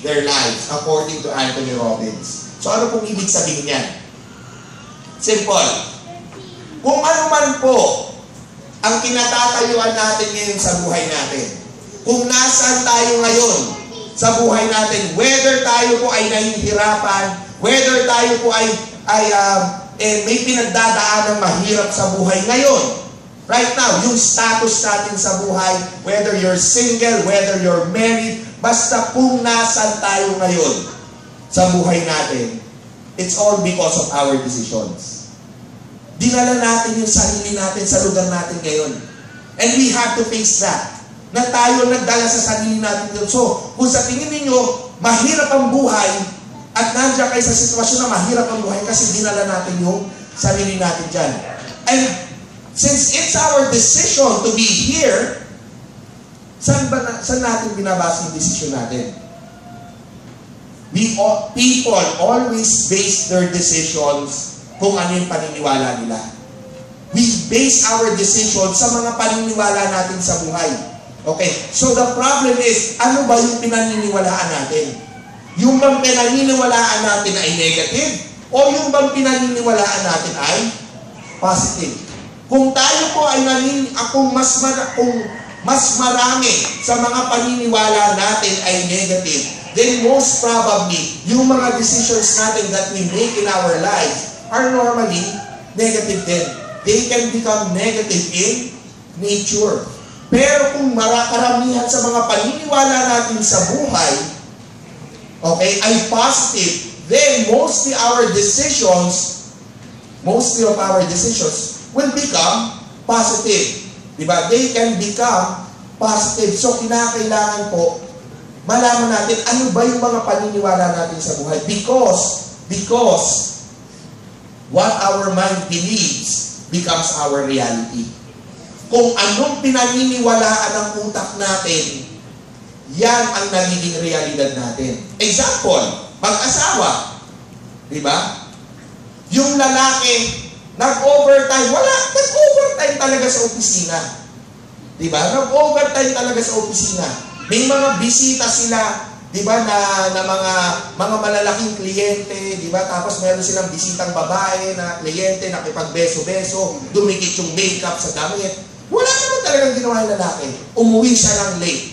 their lives, according to Anthony Robbins. So ano pong ibig sabihin yan? Simple. Kung ano man po ang kinatatayuan natin ngayon sa buhay natin, kung nasaan tayo ngayon sa buhay natin, whether tayo po ay nahihirapan, whether tayo po ay may pinagdadaan ng mahirap sa buhay ngayon, right now, yung status natin sa buhay, whether you're single, whether you're married, basta kung nasaan tayo ngayon sa buhay natin, it's all because of our decisions. Dinala natin yung sarili natin sa lugar natin ngayon. And we have to face that. Na tayo nagdala sa sarili natin doon. So, kung sa tingin ninyo, mahirap ang buhay, at nandiyan kayo sa sitwasyon na mahirap ang buhay kasi dinala natin yung sarili natin dyan. And since it's our decision to be here, saan natin binabasa yung decision natin? People always base their decisions kung ano yung paniniwala nila. We base our decisions sa mga paniniwala natin sa buhay. Okay? So the problem is, ano ba yung pinaniniwalaan natin? Yung bang pinaniniwalaan natin ay negative? O yung bang pinaniniwalaan natin ay positive? Kung tayo po ay kung mas marami sa mga paniniwala natin ay negative, then most probably, yung mga decisions natin that we make in our lives are normally negative din. They can become negative in nature. Pero kung karamihan sa mga paniniwala natin sa buhay, okay, ay positive, then mostly of our decisions will become positive. Diba? They can become positive. So, kinakailangan po, malaman natin ano ba yung mga paniniwala natin sa buhay. Because what our mind believes becomes our reality. Kung anong pinaniniwalaan ng utak natin, yan ang nagiging realidad natin. Example, mag-asawa. Diba? Yung lalaki, nag-overtime. Nag-overtime talaga sa opisina. Diba? Nag-overtime talaga sa opisina. May mga bisita sila, diba, na mga malalaking kliyente, diba? Tapos meron silang bisitang babae na kliyente, nakipagbeso-beso, dumikit yung makeup sa damit. Wala naman talagang ginawa yung lalaki. Umuwi siya ng late.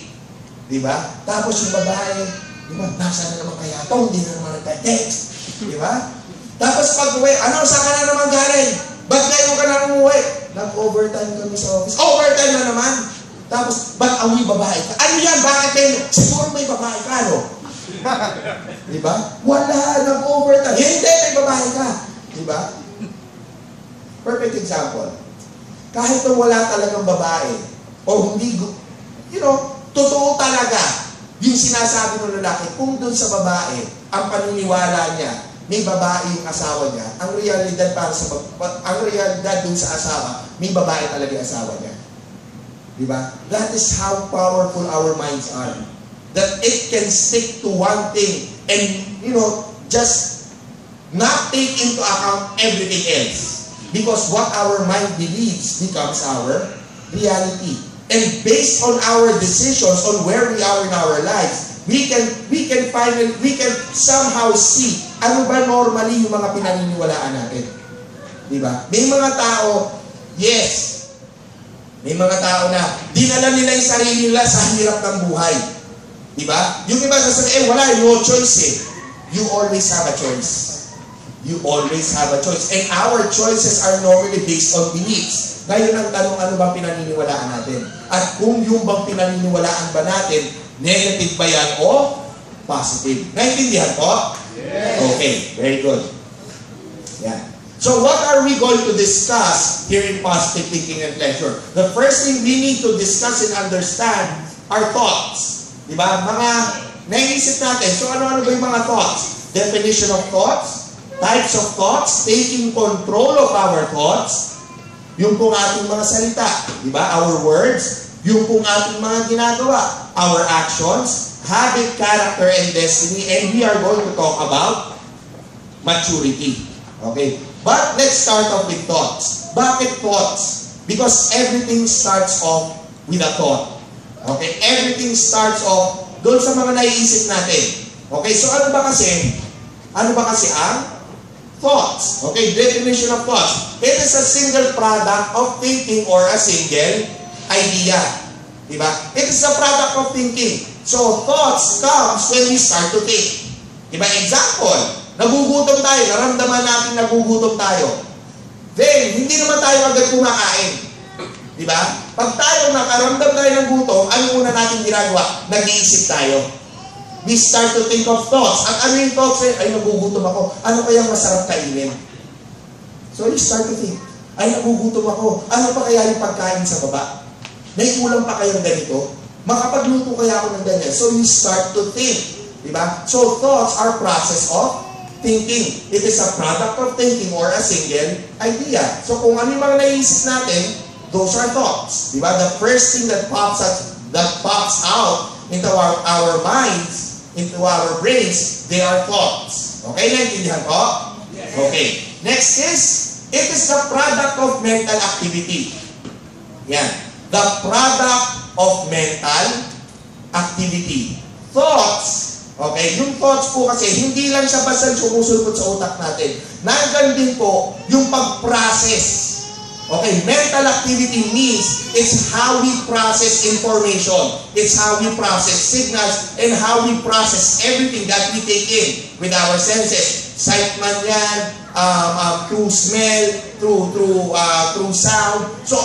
Diba? Tapos yung babae, diba, nasa na naman kaya ito, hindi na naman nagka-text. Diba? Tapos pag-uwi, saan ka na naman galing? Ba't ngayon ka na umuwi? Nag-overtime kami sa office. Overtime na naman. Tapos, ba't awi babae ka? Ano yan? Bakit kayo? Siguro may babae ka, no? Diba? Wala, nag-overtime. Hindi, may babae ka. Diba? Perfect example. Kahit na wala talagang babae, o hindi, totoo talaga yung sinasabi ng lalaki, kung doon sa babae, ang paniniwala niya, may babae yung asawa niya, ang realidad dun sa asawa, may babae talaga yung asawa niya. Diba? That is how powerful our minds are. That it can stick to one thing and, just not take into account everything else. Because what our mind believes becomes our reality. And based on our decisions on where we are in our lives, we can somehow see ano ba normally yung mga pinaniniwalaan natin. Diba? May mga tao, yes, may mga tao na dinala nila yung sarili nila sa hirap ng buhay. Diba? Yung iba sasabihin, wala, no choice eh. You always have a choice. You always have a choice. And our choices are normally based on beliefs. Ngayon ang tanong, ano bang pinaniniwalaan natin? At kung yung bang pinaniniwalaan ba natin, negative ba yan o positive? Naintindihan po? Yes. Okay, very good. Yeah. So what are we going to discuss here in positive thinking and pleasure? The first thing we need to discuss and understand are thoughts. Diba? Mga naiisip natin. So ano-ano ba yung mga thoughts? Definition of thoughts, types of thoughts, taking control of our thoughts, yung pong ating mga salita, diba? Our words, yung pong ating mga ginagawa, our actions, habit, character, and destiny, and we are going to talk about maturity. Okay? But let's start off with thoughts. Bakit thoughts? Because everything starts off with a thought. Okay? Everything starts off doon sa mga naiisip natin. Okay, so ano ba kasi ang thoughts? Okay, definition of thoughts. It is a single product of thinking or a single idea. Diba? It is a product of thinking. So, thoughts comes when we start to think. Diba? Example, nagugutom tayo, naramdaman natin nagugutom tayo. Then, hindi naman tayo agad kumakain. Diba? Pag tayo nakaramdam tayo ng gutom, ano muna natin ginagawa? Nag-iisip tayo. We start to think of thoughts. At ano yung thoughts? Ay, nagugutom ako. Ano kayang masarap kainin? So, you start to think. Ay, nagugutom ako. Ano pa kaya yung pagkain sa baba? May ulam pa kayong ganito? Makapagluto kaya ako ng ganyan? So, you start to think. Diba? So, thoughts are process of thinking. It is a product of thinking or a single idea. So, kung ano yung mga naiisip natin, those are thoughts. Diba? The first thing that pops out into our minds, into our brains, they are thoughts. Okay, naintindihan ko? Yes. Okay. Next is, it is the product of mental activity. Yan. The product of mental activity. Thoughts, okay, yung thoughts po kasi, hindi lang siya basta sumusulpot sa utak natin. Nandiyan din po yung pag-process. Okay, mental activity means it's how we process information. It's how we process signals and how we process everything that we take in with our senses. Sight man yan, through smell, through sound. So,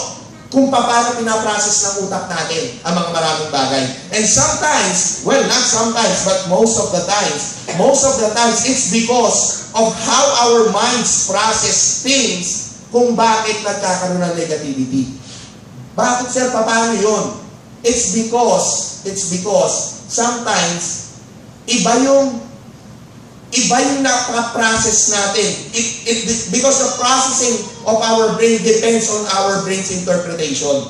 kung paano pinaprocess ng utak natin ang mga maraming bagay. And sometimes, well, not sometimes, but most of the times, it's because of how our minds process things kung bakit nagkakaroon ng negativity. Bakit, sir? Paano yun? It's because sometimes iba yung nakaprocess natin. Because the processing of our brain depends on our brain's interpretation.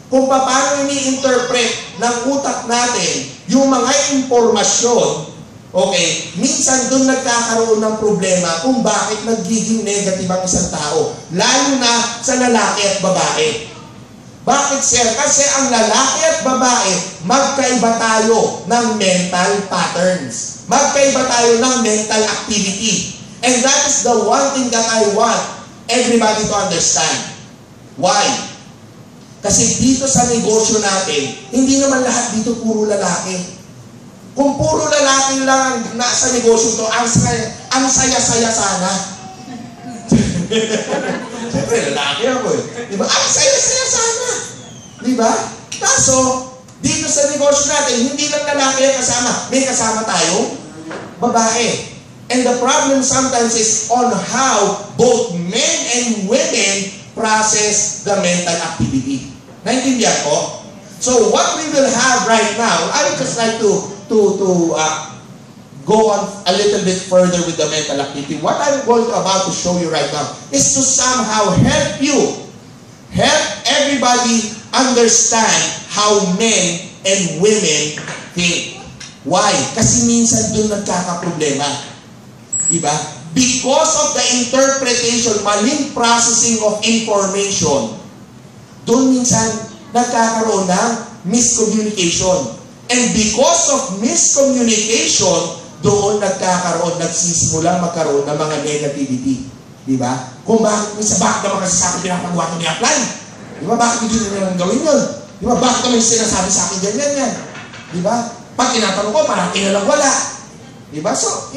Kung paano ini-interpret ng utak natin yung mga impormasyon, okay, minsan doon nagkakaroon ng problema kung bakit nagiging negative ang isang tao. Lalo na sa lalaki at babae. Bakit, sir? Kasi ang lalaki at babae, magkaiba tayo ng mental patterns. Magkaiba tayo ng mental activity. And that is the one thing that I want everybody to understand. Why? Kasi dito sa negosyo natin, hindi naman lahat dito puro lalaki. Kung puro lalaki lang nasa negosyo to, ang saya-saya sana. Siyempre, lalaki ako eh. Diba? Ang saya-saya sana. Diba? Kaso, dito sa negosyo natin, hindi lang lalaki ang kasama. May kasama tayong babae. And the problem sometimes is on how both men and women process the mental activity. Naintindihan ko? So, what we will have right now, I would just like to go on a little bit further with the mental activity. What I'm about to show you right now is to somehow help everybody understand how men and women think. Why? Kasi minsan doon nagkakaproblema. Diba? Because of the interpretation, maling processing of information, doon minsan nagkakaroon ng miscommunication. And because of miscommunication, doon nagsisimulang magkaroon ng mga negativity. Diba? Kung bakit naman kasi sa akin pinapagawa ito ni Upline? Diba? Bakit hindi nila nang gawin yun? Diba? Bakit naman sinasabi sa akin ganyan? Diba? Pag tinatanong ko, parang kinalang wala. Diba? So,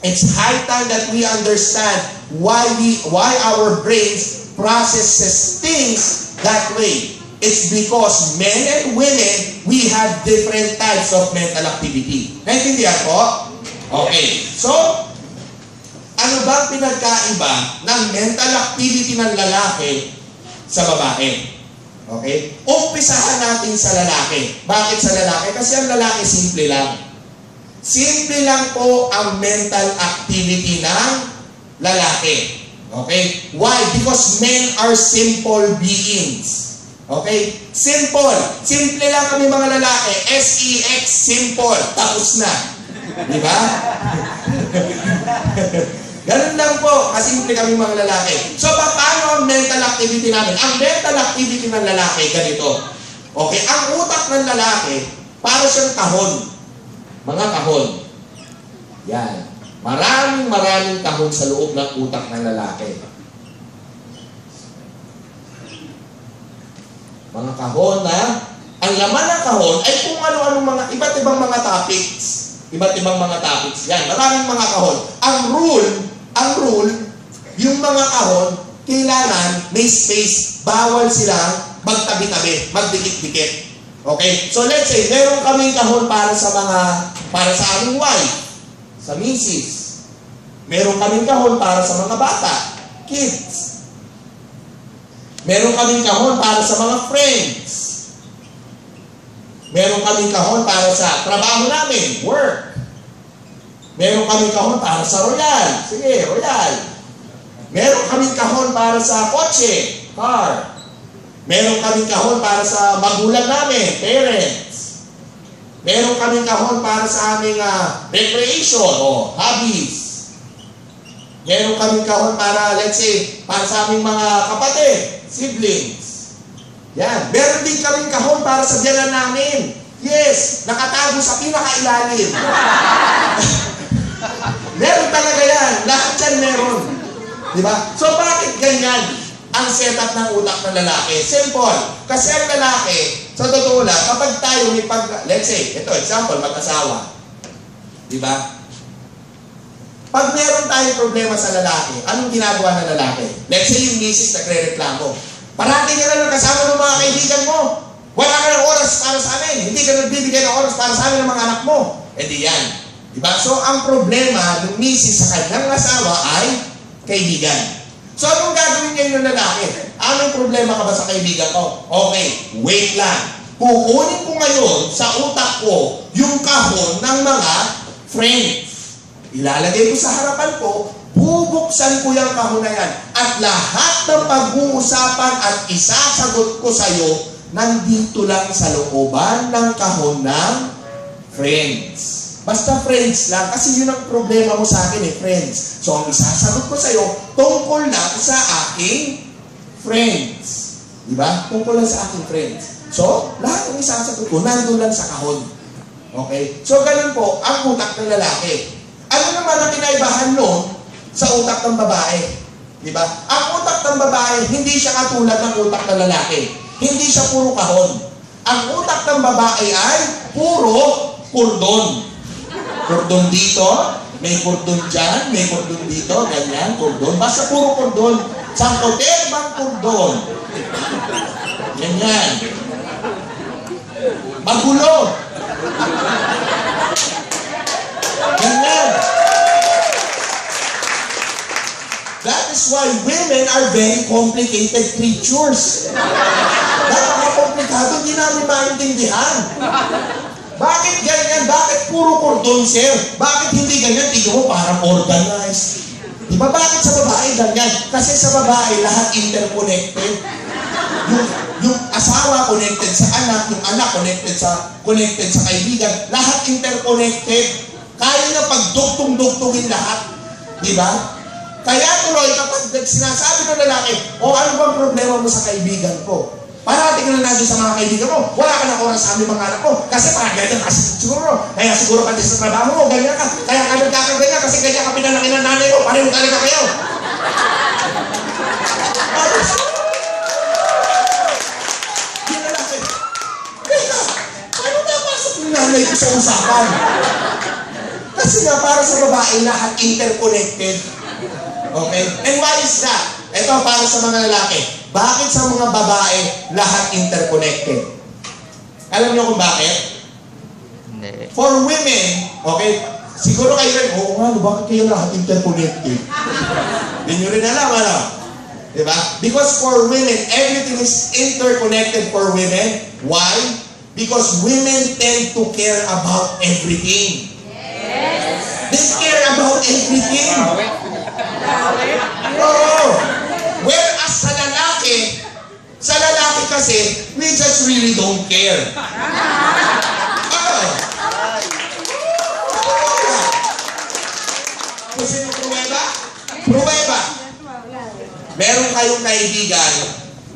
it's high time that we understand why our brains processes things that way. It's because men and women, we have different types of mental activity. Naintindihan ko? Okay. So, ano ba pinagkaiba ng mental activity ng lalaki sa babae? Okay? Umpisahan natin sa lalaki. Bakit sa lalaki? Kasi ang lalaki simple lang. Simple lang po ang mental activity ng lalaki. Okay? Why? Because men are simple beings. Okay? Simple. Simple lang kami mga lalaki. S-E-X, simple. Tapos na. Di ba? Ganun lang po. Kasimple kami mga lalaki. So, paano ang mental activity namin? Ang mental activity ng lalaki, ganito. Okay? Ang utak ng lalaki, para siyang kahon. Mga kahon. Yan. Maraming kahon sa loob ng utak ng lalaki. Mga kahon na, ang laman ng kahon ay kung ano-ano mga, iba't ibang mga topics. Iba't ibang mga topics. Yan, maraming mga kahon. Ang rule, yung mga kahon, kailangan may space. Bawal silang magtabi-tabi, magdikit-dikit. Okay? So let's say, meron kaming kahon para sa aming wife, sa misis. Meron kaming kahon para sa mga bata, kids. Meron kaming kahon para sa mga friends. Meron kaming kahon para sa trabaho namin, work. Meron kaming kahon para sa royal. Sige, royal. Meron kaming kahon para sa kotse, car. Meron kaming kahon para sa magulang namin, parents. Meron kaming kahon para sa aming recreation o hobbies. Meron kaming kahon para, let's say, para sa aming mga kapatid, siblings. Yan. Meron din kaming kahon para sa biyanan namin. Yes, nakatago sa pinakailalim. Meron talaga yan. Lahat yan meron. Diba? So bakit ganyan ang setup ng utak ng lalaki? Simple. Kasi ang lalaki, sa totoo lang, kapag tayo may let's say, ito, example, mag-asawa. Diba? Pag meron tayong problema sa lalaki, anong ginagawa ng lalaki? Let's say yung misis nagre-reklamo. Parati ka na lang kasama ng mga kaibigan mo. Wala ka ng oras para sa amin. Hindi ka nagbibigay ng oras para sa amin ng mga anak mo. E di yan. Diba? So, ang problema ng misis sa kanyang asawa ay kaibigan. So, anong gagawin niya yung lalaki? Anong problema ka ba sa kaibigan ko? Okay, wait lang. Kukunin ko ngayon sa utak ko yung kahon ng mga friends. Ilalagay ko sa harapan ko, bubuksan ko yung kahon na yan. At lahat ng pag-uusapan at isasagot ko sa iyo, nandito lang sa looban ng kahon ng friends. Basta friends lang, kasi yun ang problema mo sa akin friends. So, ang isasagot ko sa iyo, tungkol lang sa aking friends. Diba? Tungkol lang sa aking friends. So, lahat ng isasagot ko, nandun lang sa kahon. Okay? So, ganun po, ang utak ng lalaki. Ano naman ang kinaibahan nun sa utak ng babae? Diba? Ang utak ng babae, hindi siya katulad ng utak ng lalaki. Hindi siya puro kahon. Ang utak ng babae ay puro kordon. Kordon dito, may kordon dyan, may kordon dito, ganyan, kordon. Basta puro kordon. Sangkotel bang kordon? Ganyan. Magulo. Ganyan. That is why women are very complicated creatures. Napaka-komplikado, hindi namin maintindihan. Bakit ganyan? Bakit puro kordon, sir? Bakit hindi ganyan? Tingnan mo, parang organized. Diba? Bakit sa babae ganyan? Kasi sa babae, lahat interconnected. Yung asawa connected sa anak, yung anak connected sa kaibigan, lahat interconnected. Kaya na pagdugtong-dugtongin lahat. Diba? Kaya tuloy, kapag sinasabi ng lalaki, ano bang problema mo sa kaibigan ko? Parati ka na nandiyan sa mga kaibigan mo, wala ka ng oras sa aming mga anak mo, kasi parang ganyan ka siguro. Kaya siguro ka din sa trabaho mo, ganyan ka. Kaya ka nagkakaganyan, kasi ganyan ka pinalaki ng nanay mo, pareho talaga kayo. Teka, paano napasok yung nanay ko sa usapan? Kasi nga, para sa babae, lahat interconnected. Okay? And why is that? Ito para sa mga lalaki. Bakit sa mga babae lahat interconnected? Alam niyo kung bakit? For women, okay, siguro kayo rin, bakit kayo lahat interconnected? Hindi nyo rin alam, ano? Diba? Because for women, everything is interconnected for women. Why? Because women tend to care about everything. Yes. They care about everything. Oo. Whereas sa lalaki kasi, we just really don't care. Gusto niyo pruweba? Pruweba. Meron kayong kaibigan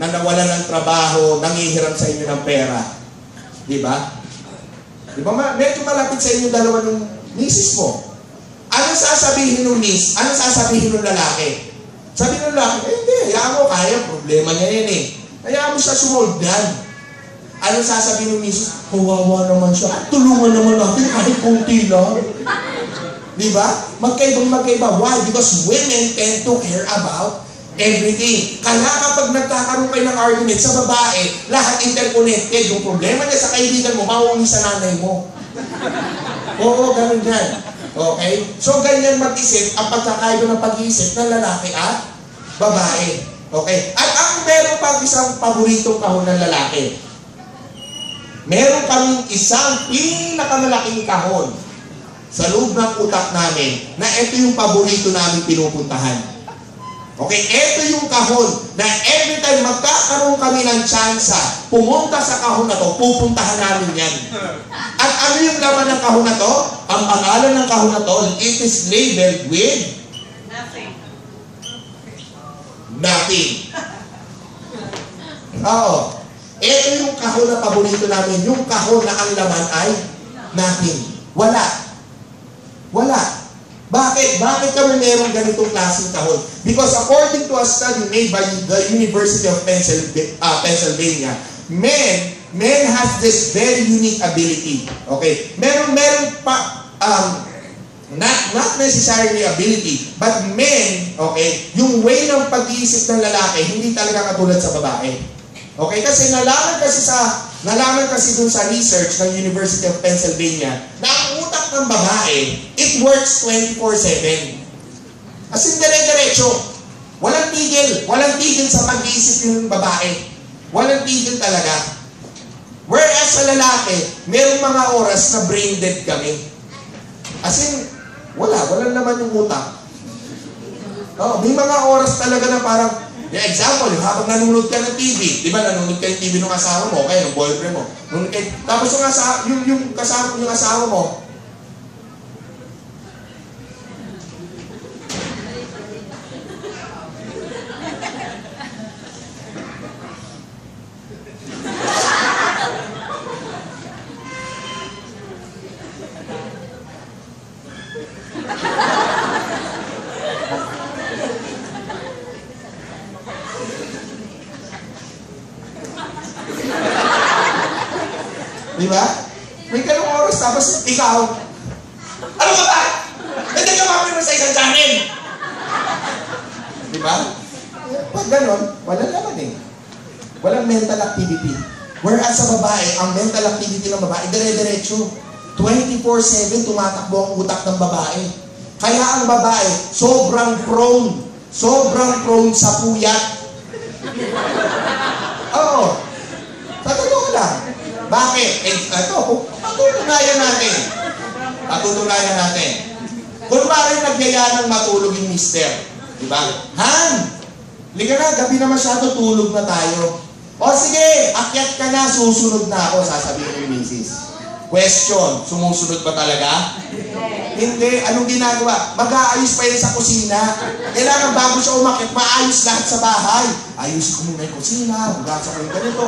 na nawalan ng trabaho, nangihiram sa inyo ng pera. Diba? Di ba? Medyo malapit sa inyo dalawa ng misis mo. Ano sasabihin ng miss? Ano sasabihin ng lalaki? Sabi ng lalaki, hindi, hayaan mo, kaya, problema niya yan eh. Hayaan mo siya sumold yan. Ano sasabihin ng miss? Kawawa naman siya. Tulungan naman natin kahit kunti lang. Di ba? Magkaiba. Why? Because women tend to care about everything. Kaya kapag nagkakaroon kayo ng argument sa babae, lahat interconnected. Yung problema niya sa kaibigan mo, mauwi sa nanay mo. Oo, ganun yan. Okay? So, ganyan mag-isip ang pagkakaiba ng pag-iisip ng lalaki at babae. Okay? At ang meron pang isang paboritong kahon ng lalaki. Meron kaming isang pinakamalaking kahon sa loob ng utak namin na ito yung paborito namin pinupuntahan. Okay? Ito yung kahon na every time magkakaroon kami ng tsansa, pumunta sa kahon na to, pupuntahan namin yan. At ano yung laman ng kahon na to? Ang pangalan ng kahon na to, it is labeled with nothing. Oo. Ito yung kahon na paborito namin. Yung kahon na ang laman ay nothing. Wala. Bakit? Bakit kami merong ganitong klaseng kahon? Because according to a study made by the University of Pennsylvania, men has this very unique ability. Okay? Meron pa, not necessarily ability, but men, okay, yung way ng pag-iisip ng lalaki, hindi talaga katulad sa babae. Okay? Kasi nalaman kasi dun sa research ng University of Pennsylvania na ang utak ng babae, it works 24/7. As in, dire-diretso. Walang tigil sa pag-iisip yung babae. Walang tigil talaga. Whereas sa lalaki, merong mga oras na brain dead kami. As in, walang naman yung utak. Oh, may mga oras talaga na parang, example, habang nanonood ka ng TV, di ba nanonood ka ng TV ng asawa mo, kaya ng boyfriend mo. Tapos yung asawa mo, di ba? May ganung oras, tapos ikaw, ano ka ba? Hindi ka mapin sa isang channel. Di ba? Pag ganon, walang naman eh. Walang mental activity. Whereas sa babae, ang mental activity ng babae, dire-diretso. 24/7 tumatakbo ang utak ng babae. Kaya ang babae, sobrang prone sa puyat. Oo. Sa totoo lang. Bakit? Ito, patutunayan natin. Kung bakit nagyaya ng matulog yung mister, di ba? Han! Liga na, gabi na masyado, tulog na tayo. O sige, akyat ka na, susunod na ako, sasabihin ni misis. Question, sumusunod ba talaga? Hindi. Anong ginagawa? Mag-aayos pa yan sa kusina. Kailangan bago siya umakyat, maayos lahat sa bahay. Ayusin ko muna yung kusina, magasa ko yung ganito,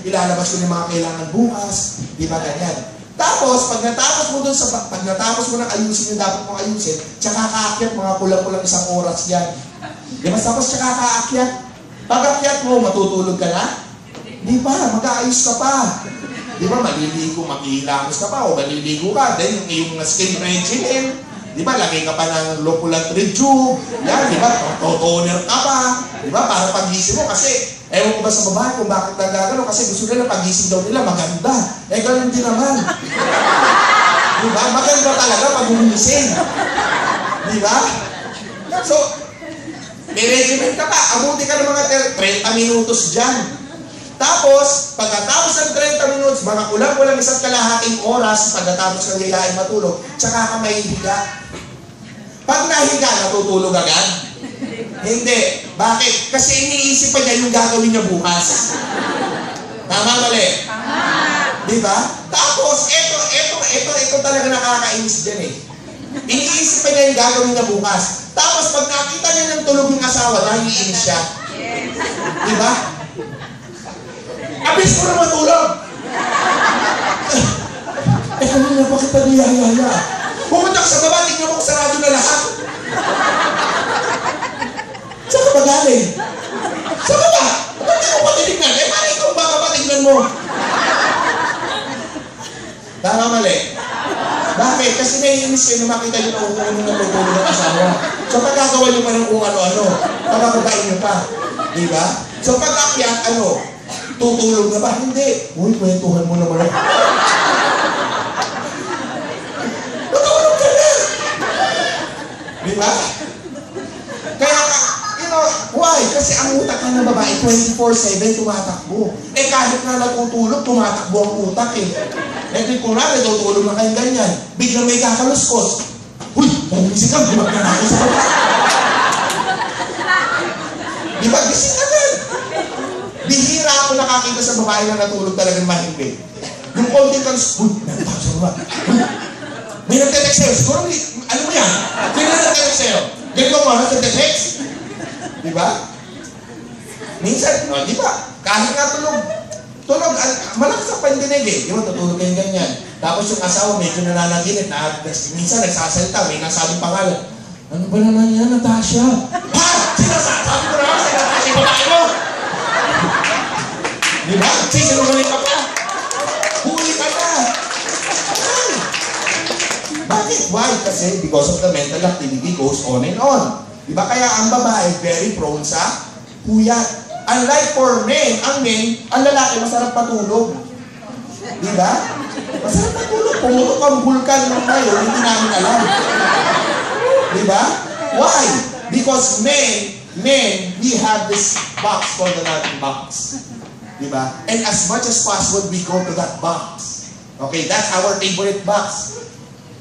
ilalabas ko yung mga kailangan bukas. Di ba ganyan? Tapos, pag natapos mo nang ayusin yung dapat mong ayusin, tsaka kaakyat, mga kulang-kulang isang oras yan. Di ba? Tapos tsaka kaakyat. Pag akyat mo, matutulog ka na? Di ba? Mag-aayos ka pa. Di ba, maliligo, maghihilamos ka pa, o maliligo ka, then yung skin regimen, di ba, lagay ka pa ng loculant rejuve, yan, di ba, toner ka pa, di ba, para pagising mo, kasi, ewan ko ba sa babae kung bakit nagagano, kasi gusto nila pagising daw nila, maganda, ganun din naman. Di ba, maganda talaga pag gumising. Di ba? So, may regimen ka pa, abuti ka ng mga 30 minutos dyan. Tapos, pagkatapos ng 30 minutes, mga kulang-kulang isang kalahating oras, pagkatapos ng yayain matulog, tsaka ka may higa. Pag nahiga, natutulog agad? Hindi. Bakit? Kasi iniisip pa niya yung gagawin niya bukas. Tama, mali? Diba? Tapos, ito talaga nakakainis dyan eh. Iniisip pa niya yung gagawin niya bukas. Tapos, pag nakita niya ng tulog yung asawa, naiinis siya. Diba? Abis ko na matulog. kanina pa kita niyayaya. Pumunta ka sa baba, tignan mo kung sarado na lahat. Saan ka ba galing? Sa baba? Ba't di mo pa tinignan? Paano ikaw bababa, tignan mo? Tama, mali. Bakit? Kasi naiinis kayo na makita nyo na kung ano natutulog ng asawa. So pagkagawa nyo pa ng kung ano-ano, pagkababain nyo pa. Diba? So pag-akyat, tutulog na ba? Hindi. Uy, kwentuhan mo naman. Tutulog ka na! Diba? Kaya, why? Kasi ang utak ng babae, 24/7 tumatakbo. Kahit na natutulog, tumatakbo ang utak kung natutulog na kayong ganyan, biglang may kakaluskos. Uy, magulisig ka, gumagana ako sa baba. Diba? Gising agad. Bihira ako nakakita sa babae na natulog talagang mahimbing. Yung konting kaluskos, uy, nagtawag sa baba. May nagtetext sa'yo. Siguro, ano mo yan? Sino na nagtetext sa'yo? Ganito mo, nagtetext? Diba? Minsan, diba? Kahit nga tulog, malakas ang pandinig Di ba, tutulog kayong ganyan. Tapos yung asawa, medyo nananaginip, minsan nagsasalita, may nasabing pangalan. Ano ba naman yan, Natasha? Ha? Sinasabi ko naman, sinasabi ko babae mo! Diba? Sisinungaling ka pa! Huli ka na! Bakit? Why? Kasi because of the mental activity goes on and on. Diba? Kaya ang babae very prone sa puyat. Unlike for men, ang lalaki masarap patulog. Diba? Masarap patulog. Pumutok ang vulkan ng ngayon, hindi namin alam. Diba? Why? Because men, we have this box called the nothing box. Diba? And as much as possible, we go to that box. Okay? That's our favorite box.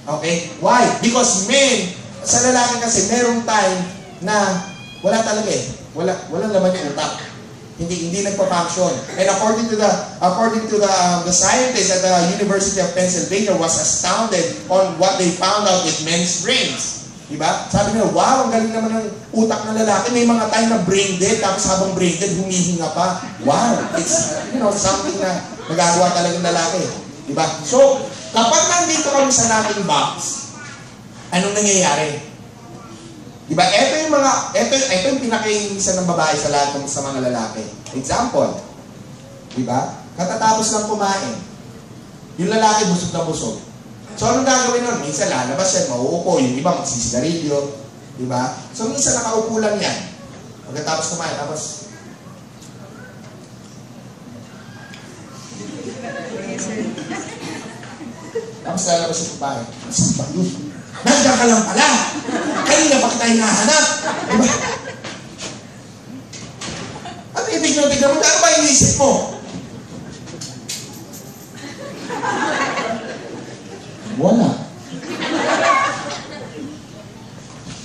Okay? Why? Because men, sa lalaki kasi, merong time na wala talaga wala naman yung utak. Hindi nagpa-function. And according to the scientists at the University of Pennsylvania was astounded on what they found out with men's brains. Diba? Sabi nila, wow, ang galing naman ng utak ng lalaki. May mga time na brain dead, tapos habang brain dead, humihinga pa. Wow, it's something na nagagawa talagang lalaki. Diba? So, kapag nandito kami sa nating box, anong nangyayari? Diba? Ito yung pinakainisan ng babae sa lahat sa mga lalaki. Example. Diba? Katatapos lang kumain. Yung lalaki busog na busog. So, anong gagawin nun? Minsan lalabas yan, mauupo. Yung iba magsisigarilyo. Diba? So, minsan nakaupo lang yan. Pagkatapos kumain, tapos lalabas yung babae. Saan ba yun? Nandiyan ka lang pala. Kanina pa kita hinahanap. Diba? At tignan mo, ano ba inisip mo? Wala.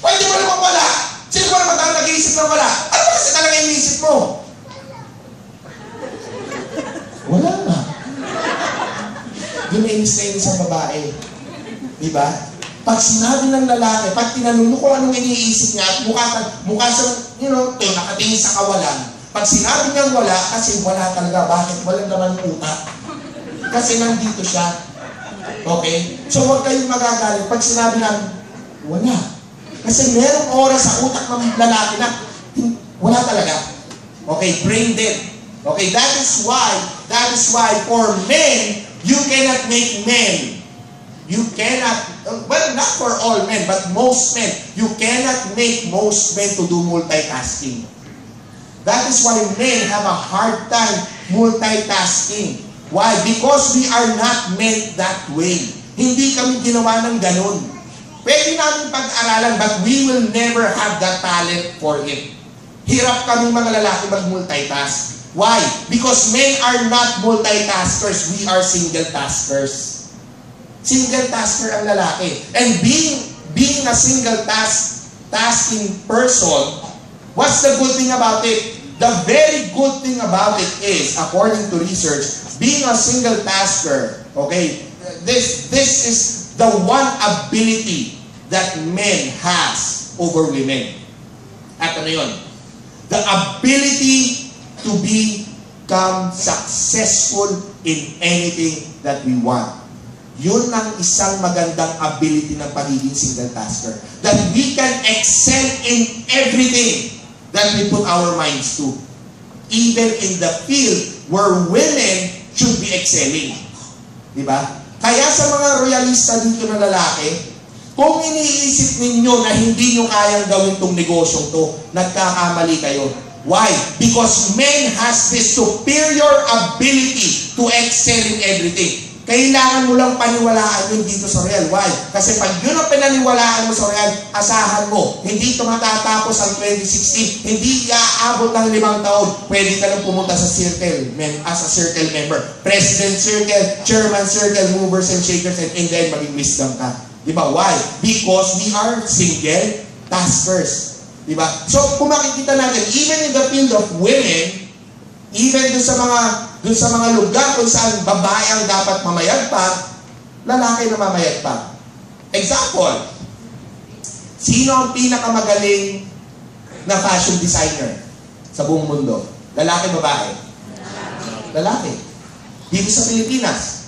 Pwede mo naman wala. Sino ba naman talagang nag-iisip ng wala? Ano ba kasi talaga inisip mo? Wala na. Yun na inis ang babae. Diba? Pag sinabi ng lalaki, pag tinanong mo kung anong iniisip niya, at mukha siyang, nakatingin sa kawalan. Pag sinabi niyang wala, kasi wala talaga. Bakit? Walang naman utak. Kasi nandito siya. Okay? So huwag kayong magagalit. Pag sinabi ng wala. Kasi merong oras sa utak ng lalaki na wala talaga. Okay? Brain dead. Okay? That is why for men, you cannot make men. You cannot, well, not for all men, but most men, you cannot make most men to do multitasking. That is why men have a hard time multitasking. Why? Because we are not meant that way. Hindi kami ginawa ng ganun. Pwede namin pag-aralan, but we will never have that talent for it. Hirap kami mga lalaki mag-multitask. Why? Because men are not multitaskers. We are single taskers. Single tasker ang lalaki. And being a single tasking person, what's the good thing about it? The very good thing about it is, according to research, being a single tasker, okay, this is the one ability that men has over women. At ano yun? The ability to become successful in anything that we want. Yun ang isang magandang ability ng pagiging single tasker. That we can excel in everything that we put our minds to. Even in the field where women should be excelling. Diba? Kaya sa mga royalista dito na lalaki, kung iniisip ninyo na hindi nyo kayang gawin tong negosyong to, nagkakamali kayo. Why? Because men has this superior ability to excel in everything. Kailangan mo lang paniwalaan yun dito sa Royal. Why? Kasi pag yun ang pinaniwalaan mo sa Royal, asahan mo, hindi ito matatapos ang 2016, hindi iaabot ng 5 taon, pwede ka lang pumunta sa circle, as a circle member. President circle, chairman circle, movers and shakers, and in the end, maging wisdom ka. Diba? Why? Because we are single taskers. Diba? So, kung makikita natin, even in the field of women, even dun sa mga lugar kung saan babae ang dapat mamayagpag, lalaki na mamayagpag. Example, sino ang pinakamagaling na fashion designer sa buong mundo? Lalaki, babae? Lalaki. Dito sa Pilipinas,